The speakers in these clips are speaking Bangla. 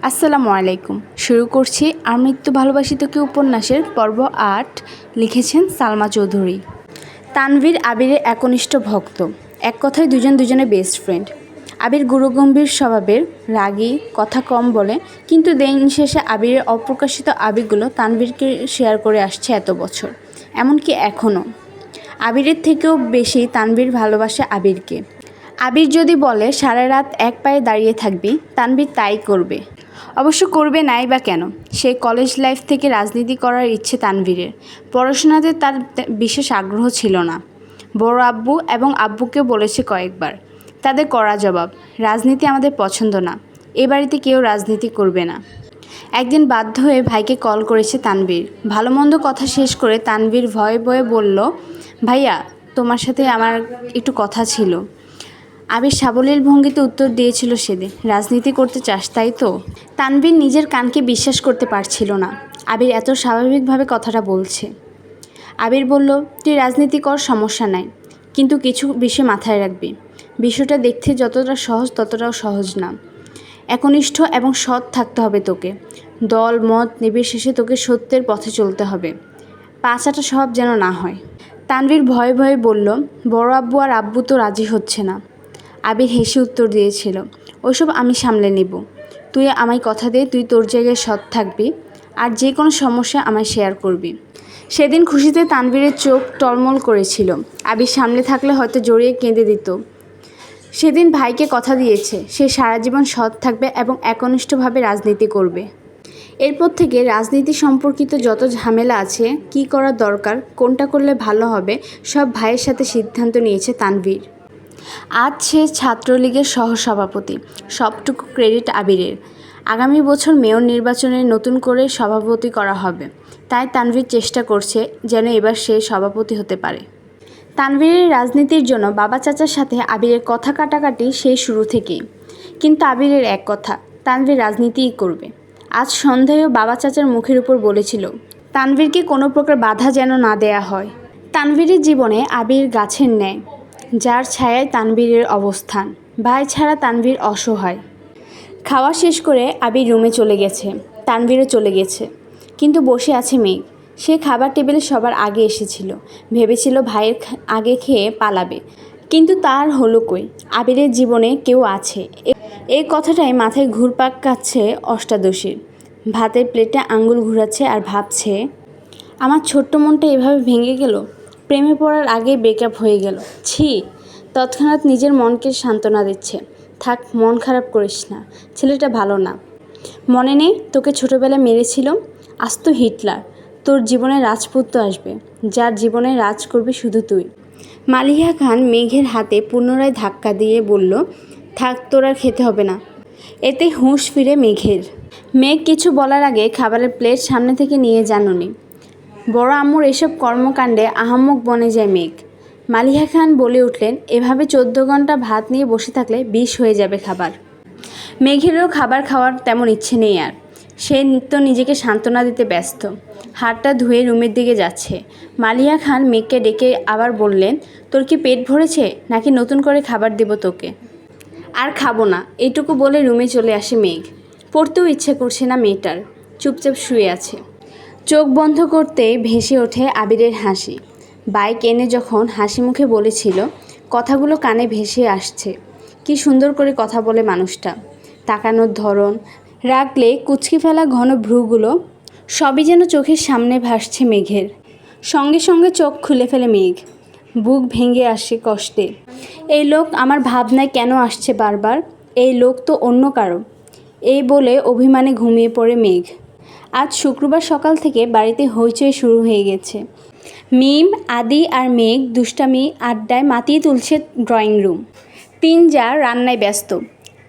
আসসালামু আলাইকুম। শুরু করছি আর মৃত্যু ভালোবাসি তোকে উপন্যাসের পর্ব ৮। লিখেছেন সালমা চৌধুরী। তানভীর আবিরের একনিষ্ঠ ভক্ত। এক কথায় দুজন দুজনের বেস্ট ফ্রেন্ড। আবির গুরুগম্ভীর স্বভাবের, রাগী, কথা কম বলে, কিন্তু দিন শেষে আবিরের অপ্রকাশিত আবেগগুলো তানভীরকে শেয়ার করে আসছে এত বছর, এমনকি এখনও। আবিরের থেকেও বেশি তানভীর ভালোবাসে আবিরকে। আবির যদি বলে সারা রাত এক পায়ে দাঁড়িয়ে থাকবি, তানভীর তাই করবে। অবশ্য করবে নাই বা কেন, সে কলেজ লাইফ থেকে রাজনীতি করার ইচ্ছে তানভীরের। পড়াশোনাতে তার বিশেষ আগ্রহ ছিল না। বড় আব্বু এবং আব্বুকেও বলেছে কয়েকবার। তাদের কড়া জবাব, রাজনীতি আমাদের পছন্দ না, এ বাড়িতে কেউ রাজনীতি করবে না। একদিন বাধ্য হয়ে ভাইকে কল করেছে তানভীর। ভালো মন্দ কথা শেষ করে তানভীর ভয়ে ভয়ে বলল, ভাইয়া তোমার সাথে আমার একটু কথা ছিল। আবির সাবলীল ভঙ্গিতে উত্তর দিয়েছিল সেদিন, রাজনীতি করতে চাস তাই তো? তানভীর নিজের কানকে বিশ্বাস করতে পারছিল না। আবির এত স্বাভাবিকভাবে কথাটা বলছে। আবির বলল, তুই রাজনীতি কর, সমস্যা নাই, কিন্তু কিছু বিষয় মাথায় রাখবি। বিষয়টা দেখতে যতটা সহজ ততটাও সহজ না। একনিষ্ঠ এবং সৎ থাকতে হবে তোকে। দল মত নির্বিশেষে তোকে সত্যের পথে চলতে হবে। পাঁচাটা স্বভাব যেন না হয়। তানভীর ভয়ে ভয়ে বলল, বড় আব্বু আর আব্বু তো রাজি হচ্ছে না। আবির হেসে উত্তর দিয়েছিল, ওসব আমি সামলে নেব। তুই আমায় কথা দে, তুই তোর জায়গায় সৎ থাকবি, আর যে কোনো সমস্যা আমায় শেয়ার করবি। সেদিন খুশিতে তানভীরের চোখ টলমল করেছিল। আবির সামনে থাকলে হয়তো জড়িয়ে কেঁদে দিত। সেদিন ভাইকে কথা দিয়েছে সে সারা জীবন সৎ থাকবে এবং একনিষ্ঠভাবে রাজনীতি করবে। এরপর থেকে রাজনীতি সম্পর্কিত যত ঝামেলা আছে, কি করা দরকার, কোনটা করলে ভালো হবে, সব ভাইয়ের সাথে সিদ্ধান্ত নিয়েছে তানভীর। আজ সে ছাত্রলীগের সহসভাপতি। সবটুকু ক্রেডিট আবিরের। আগামী বছর মেয়র নির্বাচনে নতুন করে সভাপতি করা হবে, তাই তানভীর চেষ্টা করছে যেন এবার সে সভাপতি হতে পারে। তানভীরের রাজনীতির জন্য বাবা চাচার সাথে আবিরের কথা কাটাকাটি সেই শুরু থেকেই। কিন্তু আবিরের এক কথা, তানভীর রাজনীতিই করবে। আজ সন্ধ্যায়ও বাবা চাচার মুখের উপর বলেছিল তানভীরকে কোনো প্রকার বাধা যেন না দেয়া হয়। তানভীরের জীবনে আবির গাছের ন্যায়, যার ছায়ায় তানভীরের অবস্থান। ভাই ছাড়া তানভীর অসহায়। খাওয়া শেষ করে আবির রুমে চলে গেছে। তানভীরও চলে গেছে, কিন্তু বসে আছে মেঘ। সে খাবার টেবিলে সবার আগে এসেছিল, ভেবেছিল ভাইয়ের আগে খেয়ে পালাবে, কিন্তু তার হলো কই। আবিরের জীবনে কেউ আছে, এই কথাটাই মাথায় ঘুরপাক খাচ্ছে অষ্টাদশীর। ভাতের প্লেটে আঙ্গুল ঘুরাচ্ছে আর ভাবছে, আমার ছোট্ট মনটা এভাবে ভেঙে গেল। প্রেমে পড়ার আগে ব্রেকআপ হয়ে গেল। ছি। তৎক্ষণাৎ নিজের মনকে সান্ত্বনা দিচ্ছে, থাক মন খারাপ করিস না, ছেলেটা ভালো না। মনে নেই তোকে ছোটোবেলায় মেরেছিল? আজ তো হিটলার। তোর জীবনে রাজপুত্র আসবে, যার জীবনে রাজ করবি শুধু তুই। মালিহা খান মেঘের হাতে পুনরায় ধাক্কা দিয়ে বলল, থাক তোর আর খেতে হবে না। এতে হুঁশ ফিরে মেঘের। মেঘ কিছু বলার আগে খাবারের প্লেট সামনে থেকে নিয়ে জানুনি। বড় আম্মুর এসব কর্মকাণ্ডে আহাম্মক বনে যায় মেঘ। মালিহা খান বলে উঠলেন, এভাবে 14 ঘন্টা ভাত নিয়ে বসে থাকলে বিষ হয়ে যাবে খাবার। মেঘেরও খাবার খাওয়ার তেমন ইচ্ছে নেই আর। সে নিত্য নিজেকে সান্ত্বনা দিতে ব্যস্ত। হাতটা ধুয়ে রুমের দিকে যাচ্ছে। মালিহা খান মেঘকে ডেকে আবার বললেন, তোর কি পেট ভরেছে নাকি নতুন করে খাবার দেব তোকে? আর খাবো না, এইটুকু বলে রুমে চলে আসে মেঘ। পড়তেও ইচ্ছে করছে না মেয়েটার, চুপচাপ শুয়ে আছে। চোখ বন্ধ করতেই ভেসে ওঠে আবিরের হাসি। বাইক এনে যখন হাসি মুখে বলেছিল, কথাগুলো কানে ভেসে আসছে। কি সুন্দর করে কথা বলে মানুষটা। তাকানোর ধরন, রাগলে কুচকে ফেলা ঘন ভ্রুগুলো, সবই যেন চোখের সামনে ভাসছে মেঘের। সঙ্গে সঙ্গে চোখ খুলে ফেলে মেঘ। বুক ভেঙে আসে কষ্টে। এই লোক আমার ভাবনায় কেন আসছে বারবার? এই লোক তো অন্য কারো। এই বলে অভিমানে ঘুমিয়ে পড়ে মেঘ। আজ শুক্রবার সকাল থেকে বাড়িতে হইচই শুরু হয়ে গেছে। মিম, আদি আর মেঘ দুষ্টামি আড্ডায় মাতিয়ে তুলছে ড্রয়িং রুম। তিন যা রান্নায় ব্যস্ত।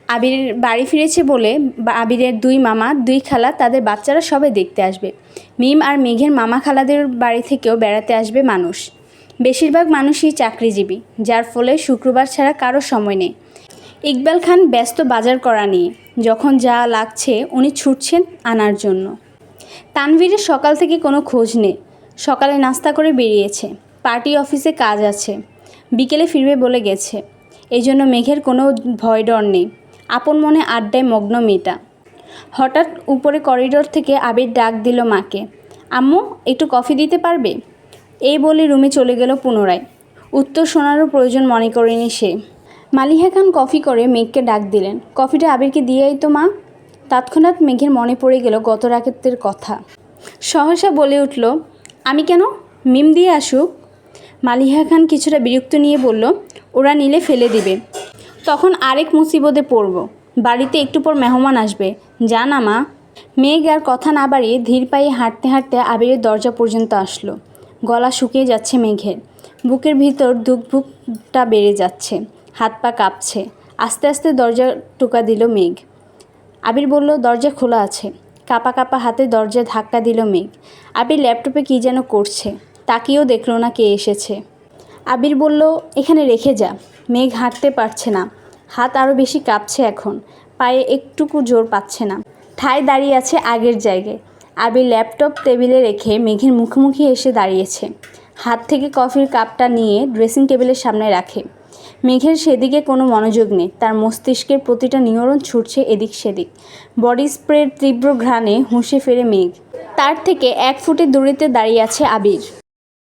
আবির বাড়ি ফিরেছে বলে আবিরের 2 মামা 2 খালা তাদের বাচ্চারা সবাই দেখতে আসবে। মিম আর মেঘের মামা খালাদের বাড়ি থেকেও বেড়াতে আসবে মানুষ। বেশিরভাগ মানুষই চাকরিজীবী, যার ফলে শুক্রবার ছাড়া কারো সময় নেই। ইকবাল খান ব্যস্ত বাজার করা নিয়ে, যখন যা লাগছে উনি ছুটছেন আনার জন্য। তানভীরের সকাল থেকে কোনো খোঁজ নেই। সকালে নাস্তা করে বেরিয়েছে, পার্টি অফিসে কাজ আছে, বিকেলে ফিরবে বলে গেছে। এই জন্য মেঘের কোনো ভয় ডর নেই। আপন মনে আড্ডায় মগ্ন মেয়েটা। হঠাৎ উপরে করিডোর থেকে আবির ডাক দিল মাকে, আম্মু একটু কফি দিতে পারবে? এই বলে রুমে চলে গেল পুনরায়। উত্তর শোনারও প্রয়োজন মনে করেনি সে। মালিহা খান কফি করে মেঘকে ডাক দিলেন, কফিটা আবিরকে দিয়েই তো মা। তৎক্ষণাৎ মেঘের মনে পড়ে গেল গত রাতের কথা। সহসা বলে উঠল, আমি কেন? মিম দিয়ে আসুক। মালিহা খান কিছুটা বিরক্ত নিয়ে বলল, ওরা নিলে ফেলে দিবে, তখন আরেক মুসিবতে পড়ব। বাড়িতে একটু পর মেহমান আসবে, যা না মা। মেঘ আর কথা না বাড়িয়ে ধীর পায়ে হাঁটতে হাঁটতে আবিরের দরজা পর্যন্ত আসলো। গলা শুকিয়ে যাচ্ছে মেঘের, বুকের ভিতর ধুকভুকটা বেড়ে যাচ্ছে, হাত পা কাঁপছে। আস্তে আস্তে দরজা টোকা দিল মেঘ। আবির বলল, দরজা খোলা আছে। কাঁপা কাঁপা হাতে দরজায় ধাক্কা দিল মেঘ। আবির ল্যাপটপে কী যেন করছে, তাকিয়েও দেখল না কে এসেছে। আবির বলল, এখানে রেখে যা। মেঘ হাঁটতে পারছে না, হাত আরও বেশি কাঁপছে এখন, পায়ে একটুকু জোর পাচ্ছে না, ঠায় দাঁড়িয়ে আছে আগের জায়গায়। আবির ল্যাপটপ টেবিলে রেখে মেঘের মুখোমুখি এসে দাঁড়িয়েছে। হাত থেকে কফির কাপটা নিয়ে ড্রেসিং টেবিলের সামনে রাখে। মেঘের সেদিকে কোনো মনোযোগ নেই, তার মস্তিষ্কের প্রতিটা নিউরন ছুটছে এদিক সেদিক। বডি স্প্রের তীব্র ঘ্রাণে হুঁশে ফেরে মেঘ। তার থেকে 1 ফুটের দূরত্বে দাঁড়িয়ে আছে আবির।